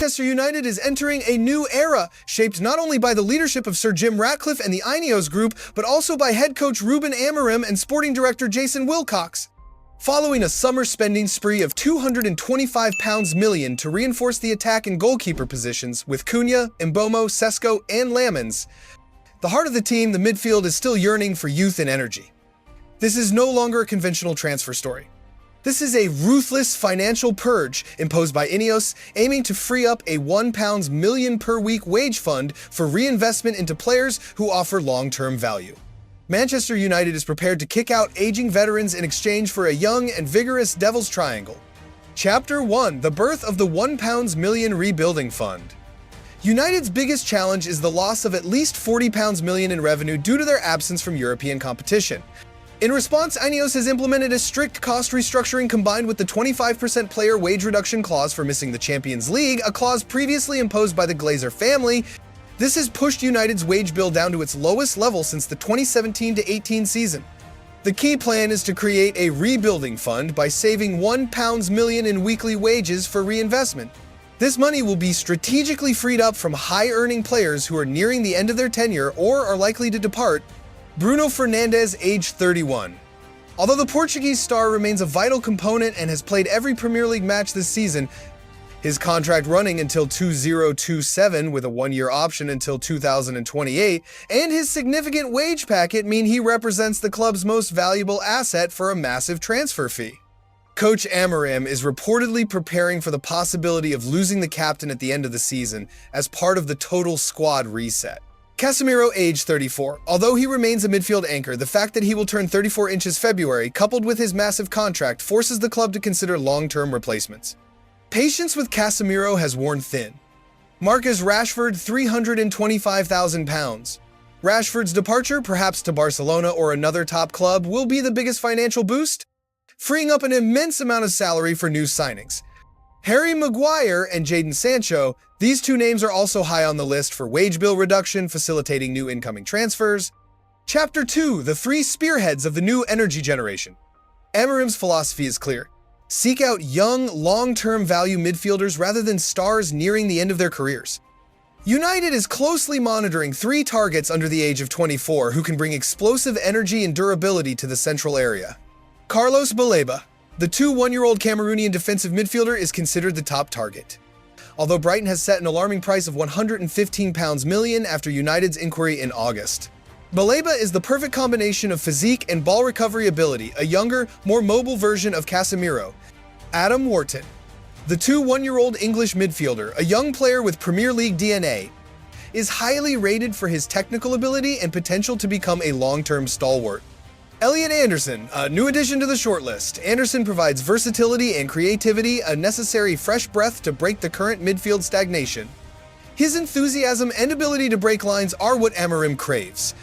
Manchester United is entering a new era, shaped not only by the leadership of Sir Jim Ratcliffe and the INEOS group, but also by head coach Ruben Amorim and sporting director Jason Wilcox. Following a summer spending spree of £225 million to reinforce the attack and goalkeeper positions with Cunha, Mbeumo, Sesko, and Lamens, the heart of the team, the midfield, is still yearning for youth and energy. This is no longer a conventional transfer story. This is a ruthless financial purge imposed by INEOS, aiming to free up a £1 million per week wage fund for reinvestment into players who offer long-term value. Manchester United is prepared to kick out aging veterans in exchange for a young and vigorous Devil's Triangle. Chapter 1: The birth of the £1 million rebuilding fund. United's biggest challenge is the loss of at least £40 million in revenue due to their absence from European competition. In response, INEOS has implemented a strict cost restructuring combined with the 25% player wage reduction clause for missing the Champions League, a clause previously imposed by the Glazer family. This has pushed United's wage bill down to its lowest level since the 2017-18 season. The key plan is to create a rebuilding fund by saving £1 million in weekly wages for reinvestment. This money will be strategically freed up from high-earning players who are nearing the end of their tenure or are likely to depart. Bruno Fernandes, age 31. Although the Portuguese star remains a vital component and has played every Premier League match this season, his contract running until 2027 with a one-year option until 2028, and his significant wage packet mean he represents the club's most valuable asset for a massive transfer fee. Coach Amorim is reportedly preparing for the possibility of losing the captain at the end of the season as part of the total squad reset. Casemiro, age 34. Although he remains a midfield anchor, the fact that he will turn 34 inches February, coupled with his massive contract, forces the club to consider long-term replacements. Patience with Casemiro has worn thin. Marcus Rashford, £325,000. Rashford's departure, perhaps to Barcelona or another top club, will be the biggest financial boost, freeing up an immense amount of salary for new signings. Harry Maguire and Jadon Sancho, these two names are also high on the list for wage bill reduction, facilitating new incoming transfers. Chapter 2: The three spearheads of the new energy generation. Amorim's philosophy is clear. Seek out young, long-term value midfielders rather than stars nearing the end of their careers. United is closely monitoring three targets under the age of 24 who can bring explosive energy and durability to the central area. Carlos Baleba, the 21-year-old Cameroonian defensive midfielder, is considered the top target. Although Brighton has set an alarming price of £115 million after United's inquiry in August. Baleba is the perfect combination of physique and ball recovery ability, a younger, more mobile version of Casemiro. Adam Wharton, the 21-year-old English midfielder, a young player with Premier League DNA, is highly rated for his technical ability and potential to become a long-term stalwart. Elliot Anderson, a new addition to the shortlist. Anderson provides versatility and creativity, a necessary fresh breath to break the current midfield stagnation. His enthusiasm and ability to break lines are what Amorim craves.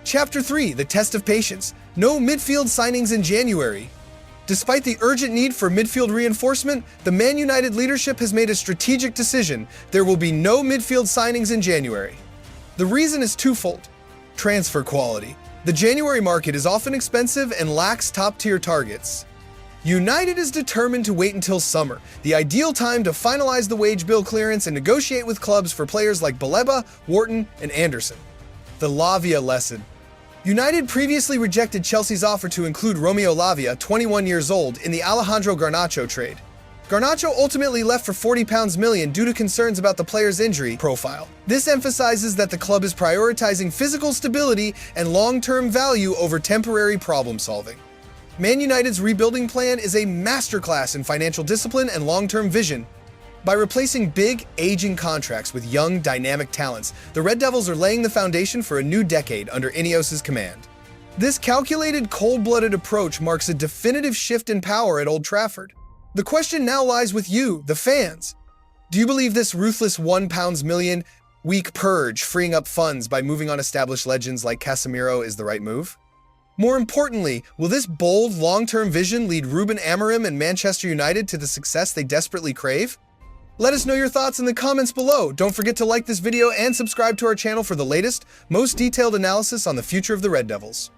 Chapter 3: The Test of Patience. No midfield signings in January. Despite the urgent need for midfield reinforcement, the Man United leadership has made a strategic decision. There will be no midfield signings in January. The reason is twofold. Transfer quality. The January market is often expensive and lacks top-tier targets. United is determined to wait until summer, the ideal time to finalize the wage bill clearance and negotiate with clubs for players like Baleba, Wharton, and Anderson. The Lavia lesson. United previously rejected Chelsea's offer to include Romeo Lavia, 21 years old, in the Alejandro Garnacho trade. Garnacho ultimately left for £40 million due to concerns about the player's injury profile. This emphasizes that the club is prioritizing physical stability and long-term value over temporary problem-solving. Man United's rebuilding plan is a masterclass in financial discipline and long-term vision. By replacing big, aging contracts with young, dynamic talents, the Red Devils are laying the foundation for a new decade under INEOS's command. This calculated, cold-blooded approach marks a definitive shift in power at Old Trafford. The question now lies with you, the fans. Do you believe this ruthless £1 million week purge, freeing up funds by moving on established legends like Casemiro, is the right move? More importantly, will this bold, long-term vision lead Ruben Amorim and Manchester United to the success they desperately crave? Let us know your thoughts in the comments below. Don't forget to like this video and subscribe to our channel for the latest, most detailed analysis on the future of the Red Devils.